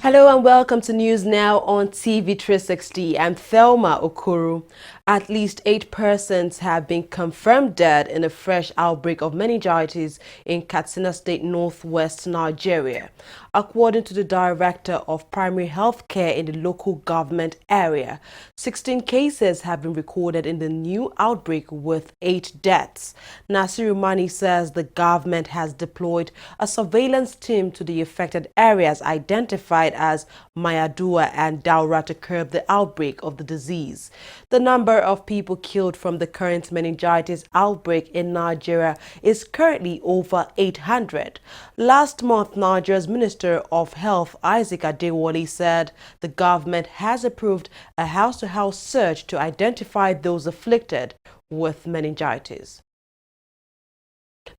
Hello and welcome to News Now on TV360. I'm Thelma Okoro. At least 8 persons have been confirmed dead in a fresh outbreak of meningitis in Katsina State, northwest Nigeria. According to the Director of Primary Health Care in the local government area, 16 cases have been recorded in the new outbreak with 8 deaths. Nasiru Mani says the government has deployed a surveillance team to the affected areas identified as Mayadua and Daura to curb the outbreak of the disease. The number of people killed from the current meningitis outbreak in Nigeria is currently over 800. Last month, Nigeria's Minister of Health, Isaac Adewale, said the government has approved a house-to-house search to identify those afflicted with meningitis.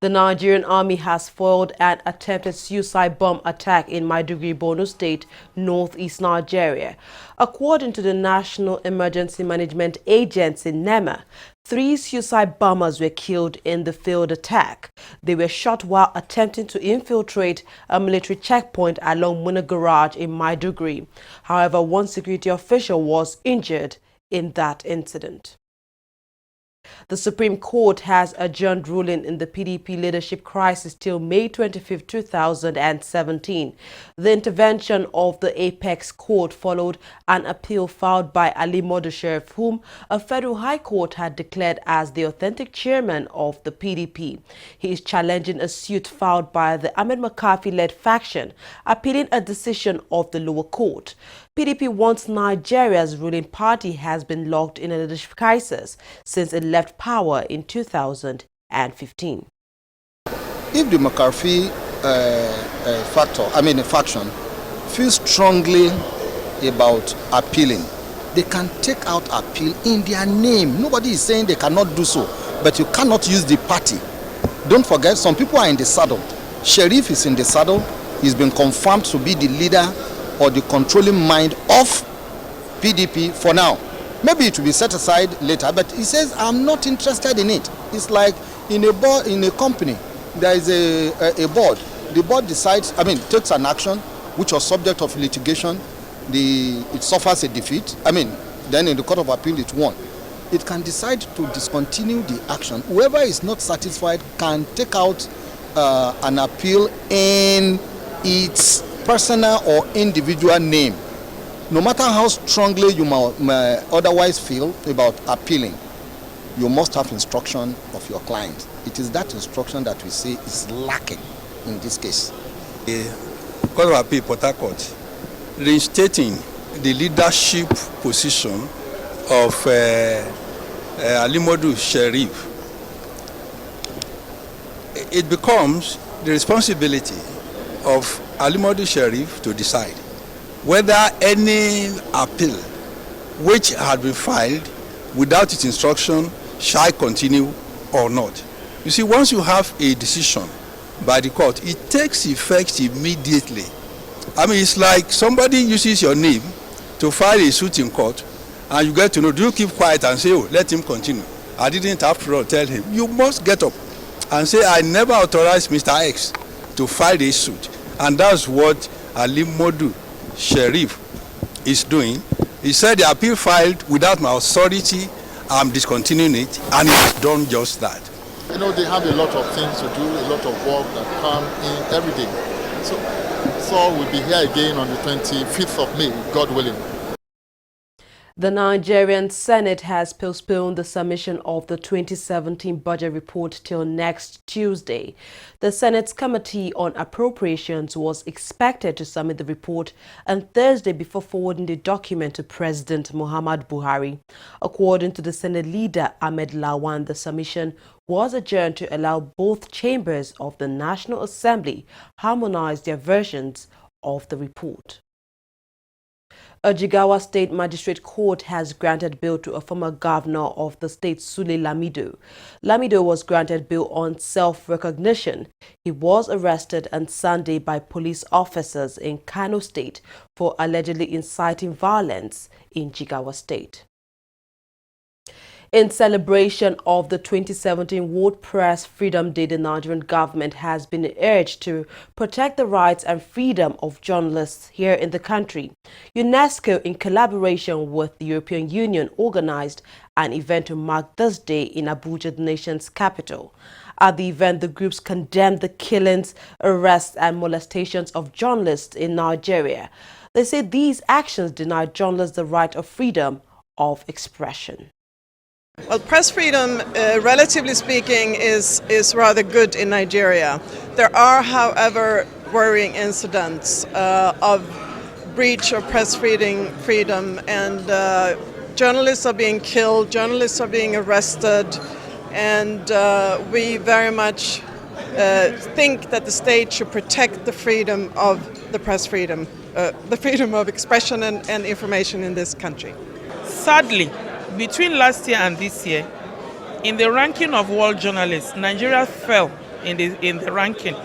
The Nigerian army has foiled an attempted suicide bomb attack in Maiduguri, Borno State, northeast Nigeria. According to the National Emergency Management Agency, NEMA, 3 suicide bombers were killed in the failed attack. They were shot while attempting to infiltrate a military checkpoint along Muna Garage in Maiduguri. However, one security official was injured in that incident. The Supreme Court has adjourned ruling in the PDP leadership crisis till May 25, 2017. The intervention of the Apex Court followed an appeal filed by Ali Modu Sheriff, whom a federal high court had declared as the authentic chairman of the PDP. He is challenging a suit filed by the Ahmed McCarthy-led faction, appealing a decision of the lower court. PDP wants Nigeria's ruling party has been locked in a leadership crisis since it left power in 2015. If the McCarthy faction feels strongly about appealing, they can take out appeal in their name. Nobody is saying they cannot do so, but you cannot use the party. Don't forget, some people are in the saddle. Sheriff is in the saddle. He's been confirmed to be the leader or the controlling mind of PDP for now. Maybe it will be set aside later, but he says, I'm not interested in it. It's like in a board, in a company, there is a board. The board decides, takes an action which was subject of litigation. It suffers a defeat. Then in the court of appeal, it won. It can decide to discontinue the action. Whoever is not satisfied can take out an appeal in its personal or individual name. No matter how strongly you may otherwise feel about appealing, you must have instruction of your client. It is that instruction that we say is lacking in this case. The Court of Appeal Port Harcourt reinstating the leadership position of Ali Modu Sheriff, it becomes the responsibility of Ali Modu Sheriff to decide whether any appeal which had been filed without its instruction shall continue or not. You see, once you have a decision by the court, it takes effect immediately. It's like somebody uses your name to file a suit in court, and you get to know, do you keep quiet and say, oh, let him continue? I didn't, after all, tell him. You must get up and say, I never authorized Mr. X to file a suit. And that's what Ali Modu Sheriff is doing. He said the appeal filed without my authority, I'm discontinuing it, and he's done just that. They have a lot of things to do, a lot of work that come in every day. So we'll be here again on the 25th of May, God willing. The Nigerian Senate has postponed the submission of the 2017 budget report till next Tuesday. The Senate's Committee on Appropriations was expected to submit the report on Thursday before forwarding the document to President Muhammad Buhari. According to the Senate leader Ahmed Lawan, the submission was adjourned to allow both chambers of the National Assembly harmonize their versions of the report. A Jigawa State Magistrate Court has granted bail to a former governor of the state, Sule Lamido. Lamido was granted bail on self-recognition. He was arrested on Sunday by police officers in Kano State for allegedly inciting violence in Jigawa State. In celebration of the 2017 World Press Freedom Day, the Nigerian government has been urged to protect the rights and freedom of journalists here in the country. UNESCO, in collaboration with the European Union, organized an event to mark this day in Abuja, the nation's capital. At the event, the groups condemned the killings, arrests and molestations of journalists in Nigeria. They say these actions deny journalists the right of freedom of expression. Well, press freedom, relatively speaking, is rather good in Nigeria. There are, however, worrying incidents of breach of press freedom, and journalists are being killed, journalists are being arrested, and we very much think that the state should protect the freedom of the press freedom, the freedom of expression and information in this country. Sadly, between last year and this year, in the ranking of world journalists, Nigeria fell in the ranking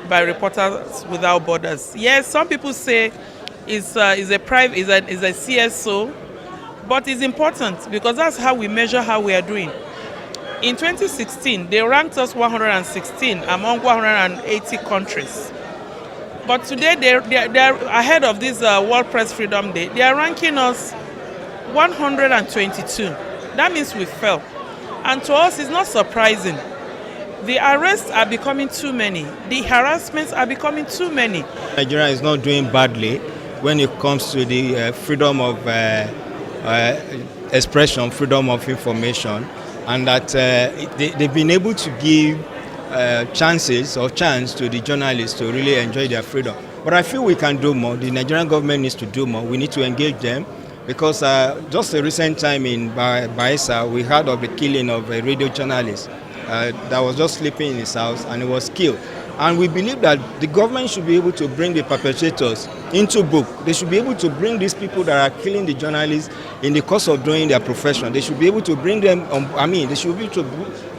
by Reporters Without Borders. Yes, some people say it's a CSO, but it's important because that's how we measure how we are doing. In 2016, they ranked us 116 among 180 countries. But today, they're ahead of this World Press Freedom Day. They are ranking us 122. That means we fell. And to us, it's not surprising. The arrests are becoming too many. The harassments are becoming too many. Nigeria is not doing badly when it comes to the freedom of expression, freedom of information, and that they've been able to give chance to the journalists to really enjoy their freedom. But I feel we can do more. The Nigerian government needs to do more. We need to engage them. Because just a recent time in Bayelsa, we heard of the killing of a radio journalist that was just sleeping in his house and he was killed. And we believe that the government should be able to bring the perpetrators into book. They should be able to bring these people that are killing the journalists in the course of doing their profession. They should be able to bring them, they should be able to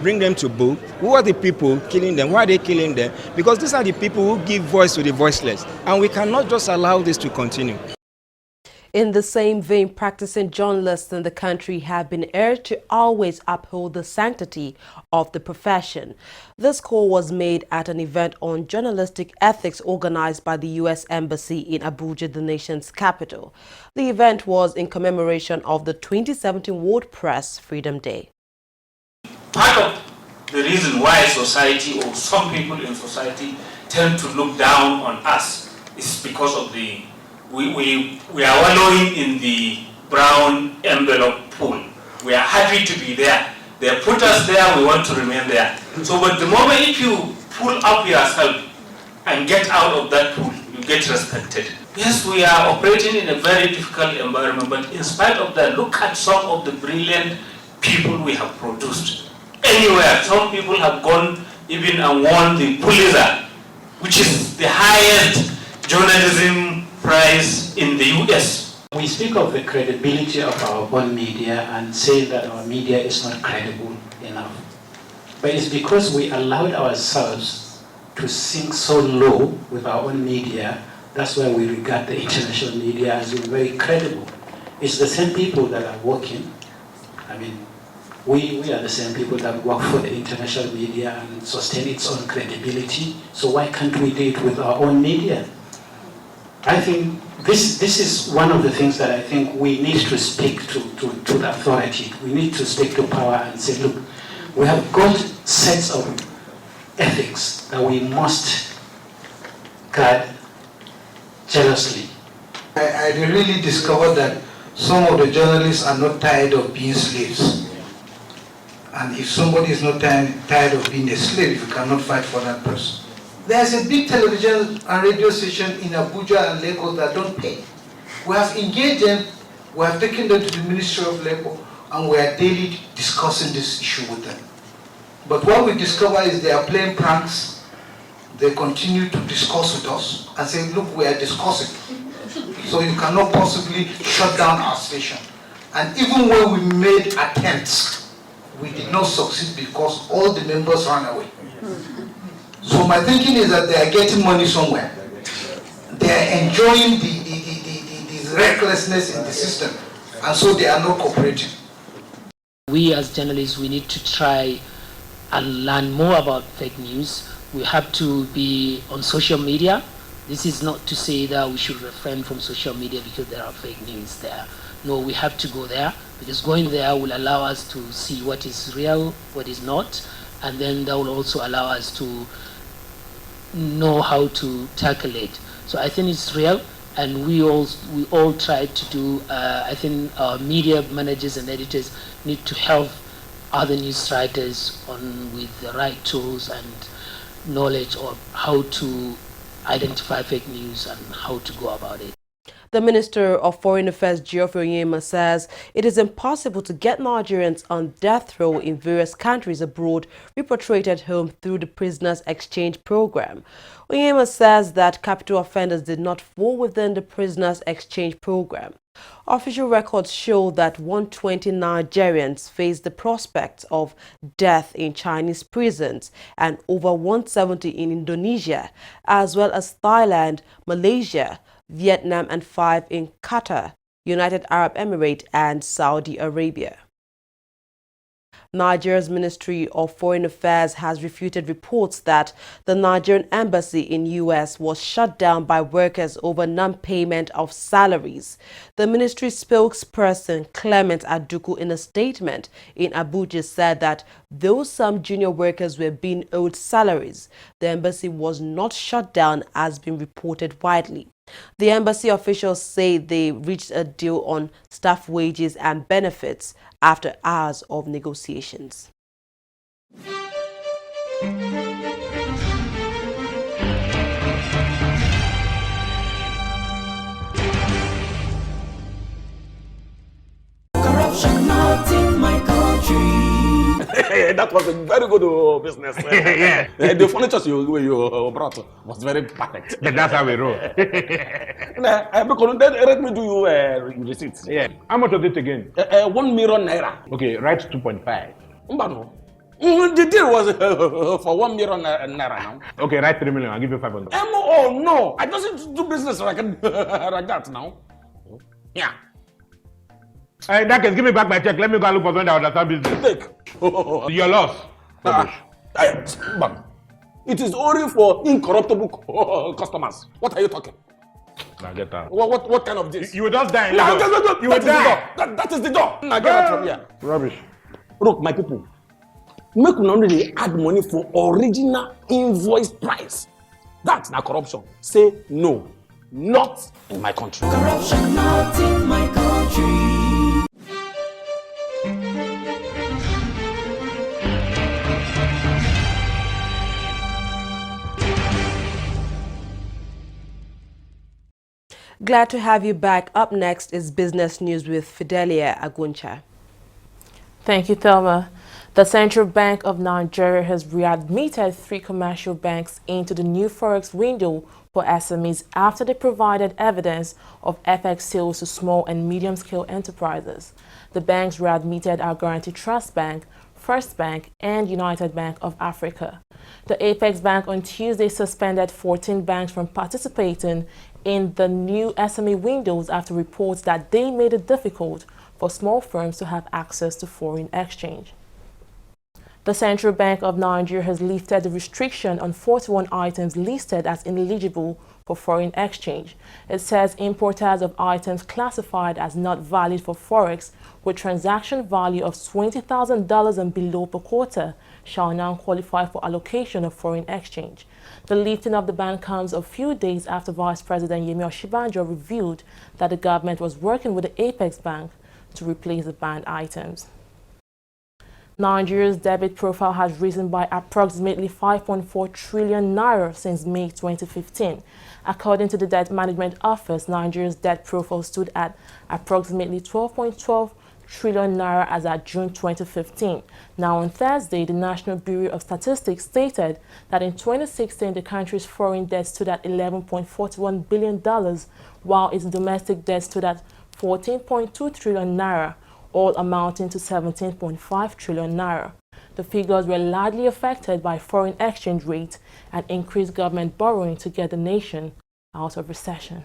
bring them to book. Who are the people killing them? Why are they killing them? Because these are the people who give voice to the voiceless. And we cannot just allow this to continue. In the same vein, practicing journalists in the country have been urged to always uphold the sanctity of the profession. This call was made at an event on journalistic ethics organized by the U.S. Embassy in Abuja, the nation's capital. The event was in commemoration of the 2017 World Press Freedom Day. Part of the reason why society or some people in society tend to look down on us is because of we are wallowing in the brown envelope pool. We are happy to be there. They put us there, we want to remain there. So but the moment if you pull up yourself and get out of that pool, you get respected. Yes, we are operating in a very difficult environment, but in spite of that, look at some of the brilliant people we have produced. Anywhere, some people have gone even and won the Pulitzer, which is the highest journalism prize in the US. We speak of the credibility of our own media and say that our media is not credible enough. But it's because we allowed ourselves to sink so low with our own media. That's why we regard the international media as being very credible. It's the same people that are working. We are the same people that work for the international media and sustain its own credibility. So why can't we do it with our own media? I think this is one of the things that I think we need to speak to the authority. We need to speak to power and say, look, we have got sets of ethics that we must guard jealously. I really discovered that some of the journalists are not tired of being slaves. And if somebody is not tired of being a slave, you cannot fight for that person. There's a big television and radio station in Abuja and Lagos that don't pay. We have engaged them, we have taken them to the Ministry of Labor, and we are daily discussing this issue with them. But what we discover is they are playing pranks. They continue to discuss with us and say, look, we are discussing. So you cannot possibly shut down our station. And even when we made attempts, we did not succeed because all the members ran away. So my thinking is that they are getting money somewhere. They are enjoying the recklessness in the system, and so they are not cooperating. We as journalists, we need to try and learn more about fake news. We have to be on social media. This is not to say that we should refrain from social media because there are fake news there. No, we have to go there, because going there will allow us to see what is real, what is not, and then that will also allow us to know how to tackle it. So I think it's real, and we all try to do. I think our media managers and editors need to help other news writers with the right tools and knowledge of how to identify fake news and how to go about it. The Minister of Foreign Affairs, Geoffrey Onyema, says it is impossible to get Nigerians on death row in various countries abroad repatriated home through the prisoners exchange program. Onyema says that capital offenders did not fall within the prisoners exchange program. Official records show that 120 Nigerians face the prospect of death in Chinese prisons and over 170 in Indonesia, as well as Thailand, Malaysia, Vietnam, and 5 in Qatar, United Arab Emirates, and Saudi Arabia. Nigeria's Ministry of Foreign Affairs has refuted reports that the Nigerian embassy in U.S. was shut down by workers over non-payment of salaries. The ministry spokesperson Clement Aduku, in a statement in Abuja, said that though some junior workers were being owed salaries, the embassy was not shut down as been reported widely. The embassy officials say they reached a deal on staff wages and benefits after hours of negotiations. Corruption not in my country. That was a very good business. Yeah. The furniture you brought was very perfect. But that's how we roll. Let me do you receipts. Yeah. How much was it again? 1 million naira. Okay, write 2.5. Mbano. The deal was for 1 million naira now. Okay, write 3 million. I'll give you 500. Oh no, I just do business like that now. Yeah. Hey, that can give me back my check. Let me go and look for someone that understand business. Take. Your loss. It is only for incorruptible customers. What are you talking? Now get out. What kind of this? You will just die. No, you will die. That is the door. Now get out from here. Rubbish. Look, my people. Make we only add money for original invoice price. That's not corruption. Say no. Not in my country. Corruption not in my country. Glad to have you back. Up next is Business News with Fidelia Aguncha. Thank you, Thelma. The Central Bank of Nigeria has readmitted 3 commercial banks into the new forex window for SMEs after they provided evidence of FX sales to small and medium-scale enterprises. The banks readmitted are Guaranty Trust Bank, First Bank, and United Bank of Africa. The Apex Bank on Tuesday suspended 14 banks from participating in the new SME windows after reports that they made it difficult for small firms to have access to foreign exchange. The Central Bank of Nigeria has lifted the restriction on 41 items listed as ineligible for foreign exchange. It says importers of items classified as not valid for forex with transaction value of $20,000 and below per quarter shall now qualify for allocation of foreign exchange. The lifting of the ban comes a few days after Vice President Yemi Osinbajo revealed that the government was working with the Apex Bank to replace the banned items. Nigeria's debit profile has risen by approximately 5.4 trillion naira since May 2015. According to the Debt Management Office, Nigeria's debt profile stood at approximately 12.12 trillion naira as at June 2015. Now on Thursday, the National Bureau of Statistics stated that in 2016, the country's foreign debt stood at $11.41 billion, while its domestic debt stood at 14.2 trillion naira, all amounting to 17.5 trillion naira. The figures were largely affected by foreign exchange rate and increased government borrowing to get the nation out of recession.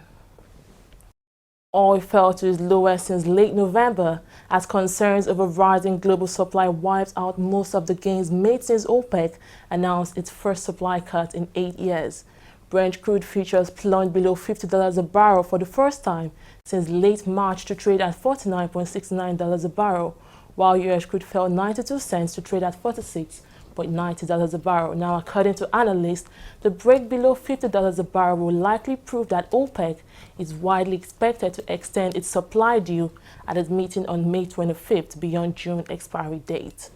Oil fell to its lowest since late November as concerns over rising global supply wipes out most of the gains made since OPEC announced its first supply cut in 8 years. Brent crude futures plunged below $50 a barrel for the first time since late March to trade at $49.69 a barrel, while U.S. crude fell 92 cents to trade at $46.90 a barrel. Now, according to analysts, the break below $50 a barrel will likely prove that OPEC is widely expected to extend its supply deal at its meeting on May 25th beyond June expiry date.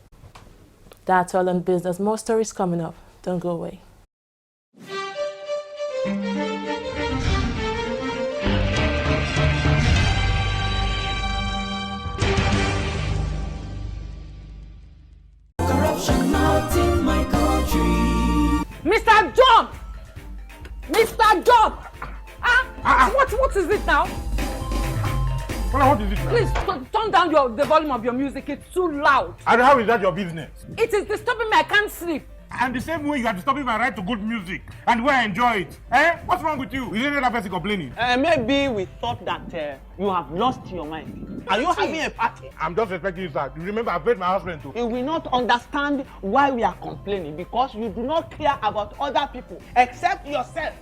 That's all on business. More stories coming up. Don't go away. Mr. John! Mr. John! What is it now? What is it now? Please turn down the volume of your music. It's too loud. And how is that your business? It is disturbing me. I can't sleep. And the same way you are disturbing my right to good music and where I enjoy it. Eh? What's wrong with you? Is there another person complaining? Maybe we thought that you have lost your mind. Are you having a party? I'm just respecting you, sir. You remember I've paid my husband too. You will not understand why we are complaining because you do not care about other people except yourself.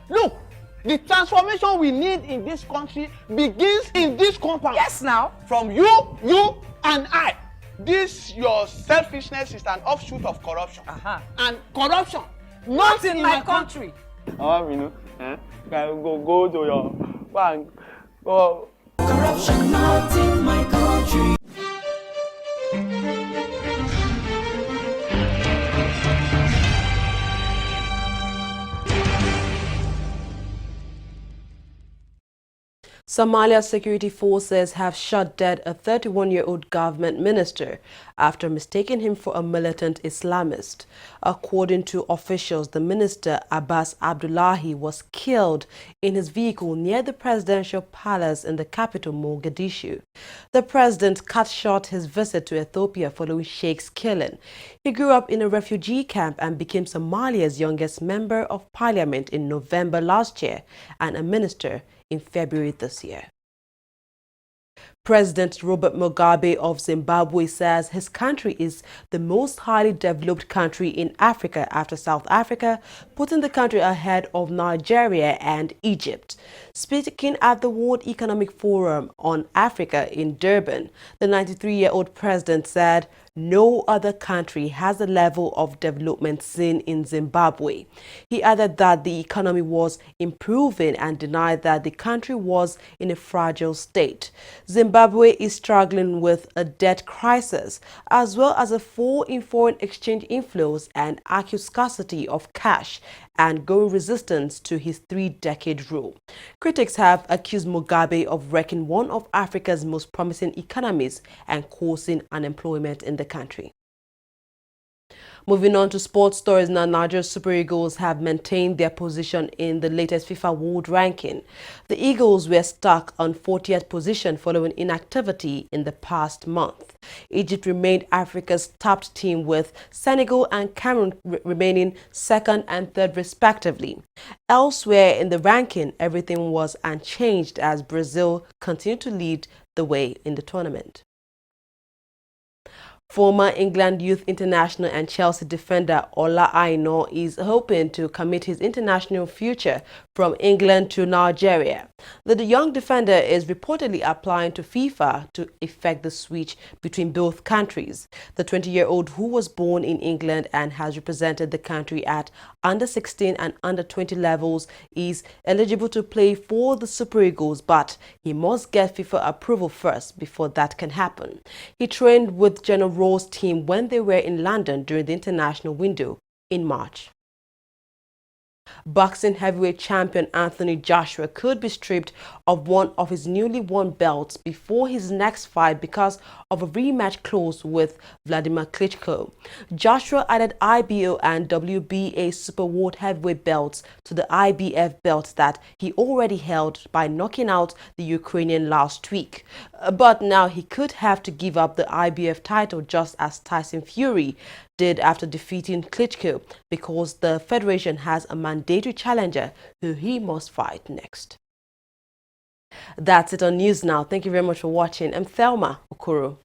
Look, the transformation we need in this country begins in this compound. Yes, now. From you, and I. This your selfishness is an offshoot of corruption. And corruption not in my country. Go to your bank. Go. Corruption not in my country. Somalia's security forces have shot dead a 31-year-old government minister after mistaking him for a militant Islamist. According to officials, the minister, Abbas Abdullahi, was killed in his vehicle near the presidential palace in the capital, Mogadishu. The president cut short his visit to Ethiopia following Sheikh's killing. He grew up in a refugee camp and became Somalia's youngest member of parliament in November last year and a minister in February this year. President Robert Mugabe of Zimbabwe says his country is the most highly developed country in Africa after South Africa, putting the country ahead of Nigeria and Egypt. Speaking at the World Economic Forum on Africa in Durban, the 93-year-old president said no other country has the level of development seen in Zimbabwe. He added that the economy was improving and denied that the country was in a fragile state. Zimbabwe is struggling with a debt crisis, as well as a fall in foreign exchange inflows and acute scarcity of cash and growing resistance to his 3-decade rule. Critics have accused Mugabe of wrecking one of Africa's most promising economies and causing unemployment in the country. Moving on to sports stories now, Nigeria's Super Eagles have maintained their position in the latest FIFA World Ranking. The Eagles were stuck on 40th position following inactivity in the past month. Egypt remained Africa's top team, with Senegal and Cameroon remaining second and third respectively. Elsewhere in the ranking, everything was unchanged as Brazil continued to lead the way in the tournament. Former England youth international and Chelsea defender Ola Aina is hoping to commit his international future from England to Nigeria. The young defender is reportedly applying to FIFA to effect the switch between both countries. The 20-year-old, who was born in England and has represented the country at under-16 and under-20 levels, is eligible to play for the Super Eagles, but he must get FIFA approval first before that can happen. He trained with General Rowe's team when they were in London during the international window in March. Boxing heavyweight champion Anthony Joshua could be stripped of one of his newly won belts before his next fight because of a rematch clause with Vladimir Klitschko. Joshua added IBO and WBA super world heavyweight belts to the IBF belts that he already held by knocking out the Ukrainian last week. But now he could have to give up the IBF title just as Tyson Fury did after defeating Klitschko, because the federation has a mandatory challenger who he must fight next. That's it on News Now. Thank you very much for watching. I'm Thelma Okoro.